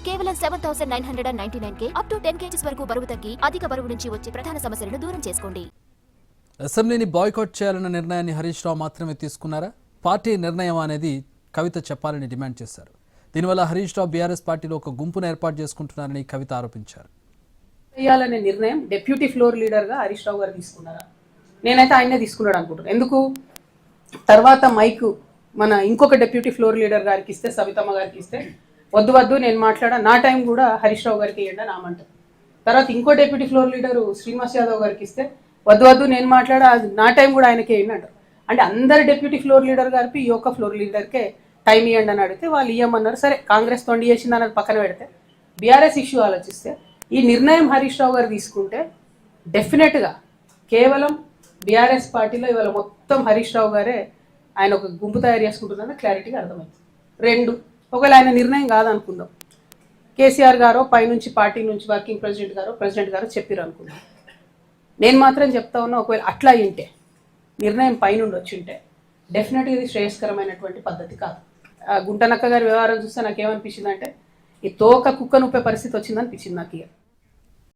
కేవలం 7,999 up to 10 kgs వరకు బరువు తగ్గి అధిక బరువు నుంచి వచ్చే ప్రధాన సమస్యలను దూరం చేసుకోండి. అసెంబ్లీని బాయ్కాట్ చేయాలన్న నిర్ణయాన్ని హరీష్ రావు మాత్రమే తీసుకున్నారా? పార్టీ నిర్ణయం అనేది కవిత చెప్పాలని డిమాండ్ చేశారు. దీనివల్ల హరీష్ రావు బీఆర్ఎస్ పార్టీలో ఒక గుంపును ఏర్పాటు చేసుకుంటున్నారని కవిత ఆరోపించారు. చేయాలనే నిర్ణయం డెప్యూటీ ఫ్లోర్ లీడర్గా హరీష్ రావు గారు తీసుకున్నారా? నేనైతే ఆయనే తీసుకున్నాడు అనుకుంటున్నాను. ఎందుకు తర్వాత మైక్ మన ఇంకొక డెప్యూటీ ఫ్లోర్ లీడర్ గారికి ఇస్తే, సవితమ్మ గారికి ఇస్తే వద్దు నేను మాట్లాడా, నా టైం కూడా హరీష్ రావు గారికి ఇవ్వండి అని ఆమంటారు. తర్వాత ఇంకో deputy floor leader Srinivas Yadav గారికి ఇస్తే వద్దు నేను మాట్లాడా, నా టైం కూడా ఆయనకే ఇవ్వండి అంటారు. అంటే అందరు డెప్యూటీ ఫ్లోర్ లీడర్ గారికి ఈ ఒక్క ఫ్లోర్ లీడర్కే టైం ఇవ్వండి అని అడిగితే వాళ్ళు ఇవ్వమన్నారు. సరే, కాంగ్రెస్ తొండి చేసింది అన్నది పక్కన పెడితే బీఆర్ఎస్ ఇష్యూ ఆలోచిస్తే ఈ నిర్ణయం హరీష్ రావు గారు తీసుకుంటే డెఫినెట్గా కేవలం బీఆర్ఎస్ పార్టీలో ఇవాళ మొత్తం హరీష్ రావు గారే ఆయన ఒక గుంపు తయారు చేసుకుంటున్నారని క్లారిటీగా అర్థమైంది. రెండు, ఒకవేళ ఆయన నిర్ణయం కాదనుకుందాం, కేసీఆర్ గారో పైనుంచి పార్టీ నుంచి వర్కింగ్ ప్రెసిడెంట్ గారో చెప్పారు అనుకుందాం. నేను మాత్రం చెప్తా ఉన్నా, ఒకవేళ అట్లా అయింటే నిర్ణయం పైనుండి వచ్చి ఉంటే డెఫినెట్గా ఇది శ్రేయస్కరమైనటువంటి పద్ధతి కాదు. గుంటనక్క గారి వ్యవహారం చూస్తే నాకేమనిపించింది అంటే ఈ తోక కుక్క నొప్పే పరిస్థితి వచ్చిందనిపించింది నాకు.